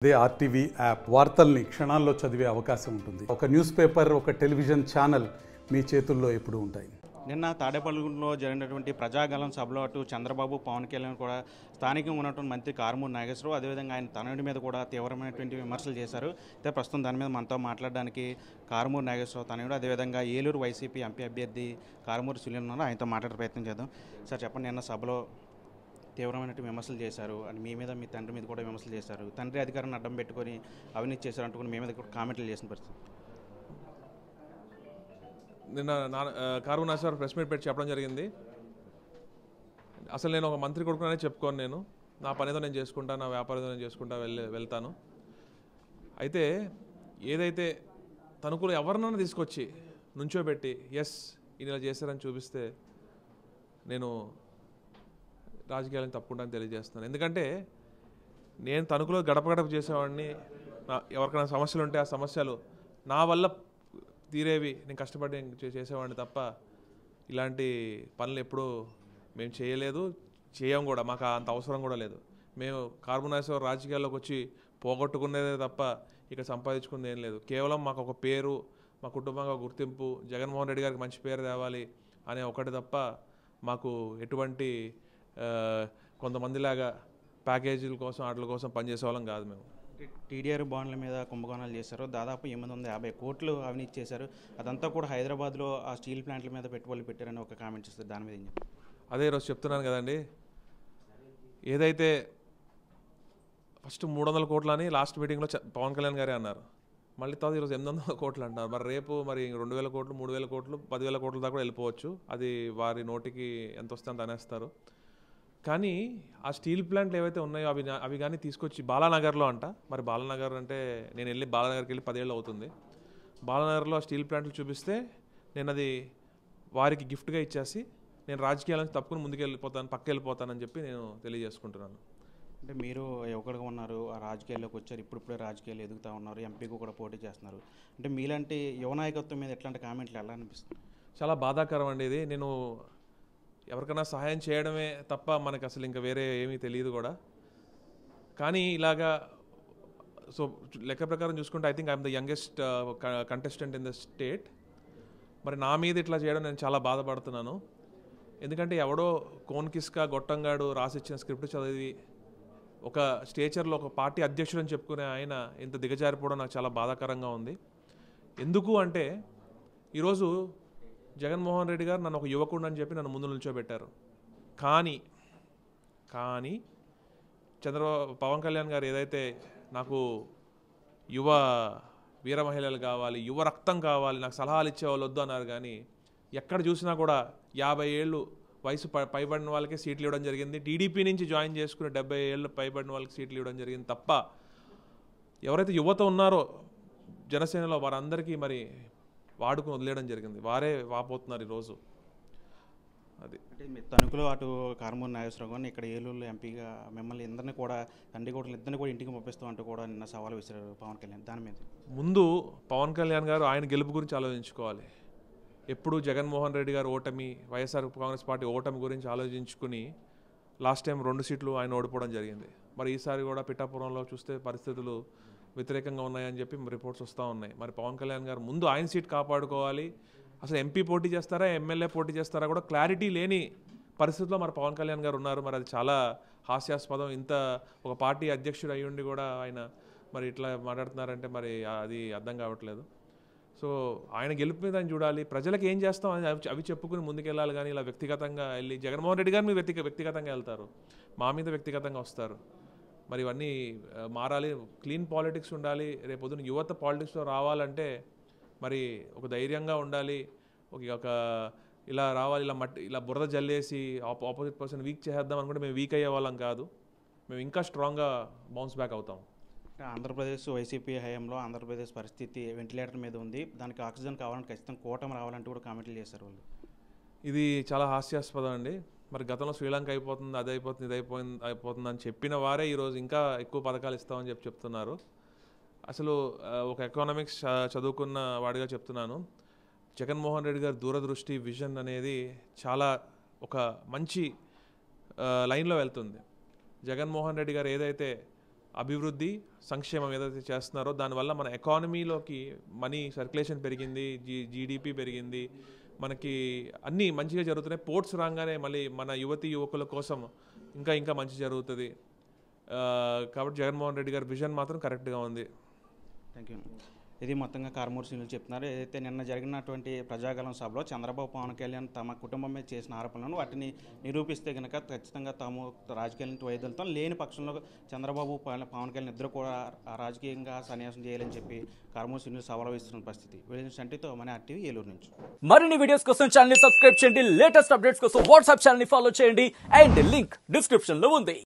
అదే RTV app వార్తల్ని క్షణాల్లో చదివే అవకాశం ఉంటుంది. ఒక న్యూస్ పేపర్, ఒక టెలివిజన్ ఛానల్ మీ చేతుల్లో ఎప్పుడూ ఉంటాయి. నిన్న తాడేపల్లిలో జరిగినటువంటి ప్రజాగలం సభలో అటు చంద్రబాబు, పవన్ కళ్యాణ్ కూడా స్థానికంగా ఉన్నటువంటి మంత్రి కారుమూరి నాగేశ్వరరావు, అదేవిధంగా ఆయన తనయుడి మీద కూడా తీవ్రమైనటువంటి విమర్శలు చేశారు. అయితే ప్రస్తుతం దాని మీద మనతో మాట్లాడడానికి కారుమూరి నాగేశ్వరరావు తనయుడు, అదేవిధంగా ఏలూరు వైసీపీ ఎంపీ అభ్యర్థి కారుమూరి సునీల్ ఉన్నారు. ఆయనతో మాట్లాడే ప్రయత్నం చేద్దాం. సార్ చెప్పండి, నిన్న సభలో తీవ్రమైన విమర్శలు చేశారు అని మీ మీద, మీ తండ్రి మీద కూడా విమర్శలు చేశారు. తండ్రి అధికారాన్ని అడ్డం పెట్టుకొని అవినీతి చేశారు అంటుకుని మీ మీద కూడా కామెంట్లు చేసిన పరిస్థితి. నిన్న కారుమూరి నాగేశ్వరరావు ప్రెస్ మీట్ పెట్టి చెప్పడం జరిగింది. అసలు నేను ఒక మంత్రి కొడుకునే చెప్పుకోను. నేను నా పనితో నేను చేసుకుంటా, నా వ్యాపారంతో నేను చేసుకుంటా వెళ్తాను. అయితే ఏదైతే తణుకులో ఎవరినైనా తీసుకొచ్చి నుంచోబెట్టి ఎస్ ఈయన ఇలా చేశారని చూపిస్తే నేను రాజకీయాలను తప్పుకుంటానని తెలియజేస్తున్నాను. ఎందుకంటే నేను తణుకులో గడప గడప చేసేవాడిని. ఎవరికైనా సమస్యలు ఉంటే ఆ సమస్యలు నా వల్ల తీరేవి నేను కష్టపడి చేసేవాడిని తప్ప ఇలాంటి పనులు ఎప్పుడూ మేము చేయలేదు, చేయం కూడా. మాకు అంత అవసరం కూడా లేదు. మేము కారుమూరి నాగేశ్వరరావు రాజకీయాల్లోకి వచ్చి పోగొట్టుకునేదే తప్ప ఇక్కడ సంపాదించుకుంది ఏం లేదు. కేవలం మాకు ఒక పేరు, మా కుటుంబంగా గుర్తింపు, జగన్మోహన్ రెడ్డి గారికి మంచి పేరు తేవాలి అనే ఒకటి తప్ప మాకు ఎటువంటి కొంతమందిలాగా ప్యాకేజీల కోసం వాటి కోసం పనిచేసే వాళ్ళం కాదు. మేము టీడీఆర్ బాండ్ల మీద కుంభకోణాలు చేశారు. దాదాపు 850 కోట్లు అవినీతి చేశారు. అదంతా కూడా హైదరాబాద్లో ఆ స్టీల్ ప్లాంట్ల మీద పెట్టుబడులు పెట్టారని ఒక కామెంట్ చేస్తారు. దాని మీద అదే ఈరోజు చెప్తున్నాను కదండి. ఏదైతే ఫస్ట్ 300 కోట్లు అని లాస్ట్ మీటింగ్లో పవన్ కళ్యాణ్ గారే అన్నారు. మళ్ళీ తర్వాత ఈరోజు 800 కోట్లు అంటున్నారు. మరి రేపు మరి 2000 కోట్లు, 3000 కోట్లు, 10,000 కోట్ల దాకా కూడా వెళ్ళిపోవచ్చు. అది వారి నోటికి ఎంత వస్తే అంత అనేస్తారు. కానీ ఆ స్టీల్ ప్లాంట్లు ఏవైతే ఉన్నాయో అవి కానీ తీసుకొచ్చి బాలానగర్లో అంట. మరి బాలానగర్ అంటే నేను బాలానగర్కి వెళ్ళి 10 ఏళ్ళు అవుతుంది. బాలానగర్లో ఆ స్టీల్ ప్లాంట్లు చూపిస్తే నేను అది వారికి గిఫ్ట్గా ఇచ్చేసి నేను రాజకీయాలను తప్పుకుని పక్క వెళ్ళిపోతానని చెప్పి నేను తెలియజేసుకుంటున్నాను. అంటే మీరు యువకుడుగా ఉన్నారు, ఆ రాజకీయాల్లోకి వచ్చారు, ఇప్పుడిప్పుడే రాజకీయాలు ఎదుగుతూ ఉన్నారు, ఎంపీకి కూడా పోటీ చేస్తున్నారు. అంటే మీలాంటి యువ నాయకత్వం మీద ఎట్లాంటి కామెంట్లు ఎలా అనిపిస్తుంది? చాలా బాధాకరం అండి ఇది. నేను ఎవరికైనా సహాయం చేయడమే తప్ప మనకు అసలు ఇంకా వేరే ఏమీ తెలియదు కూడా. కానీ ఇలాగా సో లెక్క ప్రకారం చూసుకుంటే I think I'm the youngest contestant in the state. మరి నా మీద ఇట్లా చేయడం నేను చాలా బాధపడుతున్నాను. ఎందుకంటే ఎవడో కోన్కిస్కా గొట్టంగాడు రాసిచ్చిన స్క్రిప్ట్ చదివి ఒక స్టేచర్లో ఒక పార్టీ అధ్యక్షుడు అని చెప్పుకునే ఆయన ఇంత దిగజారిపోవడం నాకు చాలా బాధాకరంగా ఉంది. ఎందుకు అంటే ఈరోజు జగన్మోహన్ రెడ్డి గారు నన్ను ఒక యువకుడు అని చెప్పి నన్ను ముందు నిల్చోబెట్టారు. కానీ పవన్ కళ్యాణ్ గారు ఏదైతే నాకు యువ వీర మహిళలు కావాలి, యువ రక్తం కావాలి, నాకు సలహాలు ఇచ్చేవాళ్ళు వద్దు అన్నారు. కానీ ఎక్కడ చూసినా కూడా 50 ఏళ్ళు వయసు పైబడిన వాళ్ళకి సీట్లు ఇవ్వడం జరిగింది. టీడీపీ నుంచి జాయిన్ చేసుకుని 70 ఏళ్ళు పైబడిన వాళ్ళకి సీట్లు ఇవ్వడం జరిగింది తప్ప ఎవరైతే యువత ఉన్నారో జనసేనలో వారందరికీ మరి వాడుకుని వదిలేయడం జరిగింది. వారే వాపోతున్నారు ఈరోజు. అది అంటే మీ తణుకులో అటు కారుమూరి నాగేశ్వరరావు గారిని, ఇక్కడ ఏలూరులో ఎంపీగా మిమ్మల్ని ఇద్దరిని కూడా, తండ్రి కొడుకులు ఇద్దరిని కూడా ఇంటికి పంపిస్తాం అంటూ కూడా నిన్న సవాల్ విసిరారు పవన్ కళ్యాణ్. దాని మీద ముందు పవన్ కళ్యాణ్ గారు ఆయన గెలుపు గురించి ఆలోచించుకోవాలి. ఎప్పుడు జగన్మోహన్ రెడ్డి గారు ఓటమి, వైఎస్ఆర్ కాంగ్రెస్ పార్టీ ఓటమి గురించి ఆలోచించుకుని లాస్ట్ టైం 2 సీట్లు ఆయన ఓడిపోవడం జరిగింది. మరి ఈసారి కూడా పిఠాపురంలో చూస్తే పరిస్థితులు వ్యతిరేకంగా ఉన్నాయని చెప్పి రిపోర్ట్స్ వస్తూ ఉన్నాయి. మరి పవన్ కళ్యాణ్ గారు ముందు ఆయన సీట్ కాపాడుకోవాలి. అసలు ఎంపీ పోటీ చేస్తారా, ఎమ్మెల్యే పోటీ చేస్తారా కూడా క్లారిటీ లేని పరిస్థితిలో మరి పవన్ కళ్యాణ్ గారు ఉన్నారు. మరి అది చాలా హాస్యాస్పదం. ఇంత ఒక పార్టీ అధ్యక్షుడు అయ్యుండి కూడా ఆయన మరి ఇట్లా మాట్లాడుతున్నారంటే మరి అది అర్థం కావట్లేదు. సో ఆయన గెలుపు మీద ఆయన చూడాలి. ప్రజలకు ఏం చేస్తాం అని అవి చెప్పుకుని ముందుకెళ్ళాలి. కానీ ఇలా వ్యక్తిగతంగా వెళ్ళి జగన్మోహన్ రెడ్డి గారు మీరు వ్యక్తిగతంగా వెళ్తారు, మా మీద వ్యక్తిగతంగా వస్తారు. మరి ఇవన్నీ మారాలి. క్లీన్ పాలిటిక్స్ ఉండాలి. రేపొద్దున యువత పాలిటిక్స్లో రావాలంటే మరి ఒక ధైర్యంగా ఉండాలి. ఒక ఇలా రావాలి, ఇలా బురద జల్లేసి ఆపోజిట్ పర్సన్ వీక్ చేసేద్దాం అనుకుంటే మేము వీక్ అయ్యే వాళ్ళం కాదు. మేము ఇంకా స్ట్రాంగ్గా బౌన్స్ బ్యాక్ అవుతాం. ఆంధ్రప్రదేశ్ వైసీపీ హయాంలో ఆంధ్రప్రదేశ్ పరిస్థితి వెంటిలేటర్ మీద ఉంది. దానికి ఆక్సిజన్ కావాలంటే ఖచ్చితంగా కూటమి రావాలంటూ కూడా కామెంట్లు చేశారు వాళ్ళు. ఇది చాలా హాస్యాస్పదం అండి. మరి గతంలో శ్రీలంక అయిపోతుంది, అది అయిపోతుంది, ఇది అయిపోతుంది అని చెప్పిన వారే ఈరోజు ఇంకా ఎక్కువ పథకాలు ఇస్తామని చెప్తున్నారు. అసలు ఒక ఎకనామిక్స్ చదువుకున్న వాడిగా చెప్తున్నాను, జగన్మోహన్ రెడ్డి గారి దూరదృష్టి, విజన్ అనేది చాలా ఒక మంచి లైన్లో వెళ్తుంది. జగన్మోహన్ రెడ్డి గారు ఏదైతే అభివృద్ధి సంక్షేమం ఏదైతే చేస్తున్నారో దానివల్ల మన ఎకానమీలోకి మనీ సర్క్యులేషన్ పెరిగింది, జీడిపి పెరిగింది, మనకి అన్నీ మంచిగా జరుగుతున్నాయి. పోర్ట్స్ రాగానే మళ్ళీ మన యువకుల కోసం ఇంకా ఇంకా మంచి జరుగుతుంది. కాబట్టి జగన్మోహన్ రెడ్డి గారి విజన్ మాత్రం కరెక్ట్గా ఉంది. Thank you. ఇది మొత్తంగా కారుమూరి శ్రీనివాస్ చెప్తున్నారు. ఏదైతే నిన్న జరిగినటువంటి ప్రజాగలం సభలో చంద్రబాబు పవన్ కళ్యాణ్ తమ కుటుంబం మీద చేసిన ఆరోపణలను వాటిని నిరూపిస్తే కనుక ఖచ్చితంగా తాము రాజకీయాల నుంచి వైదొలుతాం, లేని పక్షంలో చంద్రబాబు పవన్ కళ్యాణ్ ఇద్దరు కూడా రాజకీయంగా సన్యాసం చేయాలని చెప్పి కారుమూరి శ్రీనివాస్ సవాల్ వేస్తున్న పరిస్థితి. వీడియో సంటితో మన RTV ఏలూరు నుంచి. మరిన్ని వీడియోస్ కోసం ఛానల్ ని సబ్స్క్రైబ్ చేయండి, లేటెస్ట్ అప్డేట్స్ కోసం వాట్సాప్ ఛానల్ ని ఫాలో చేయండి అండ్ లింక్ డిస్క్రిప్షన్ లో ఉంది.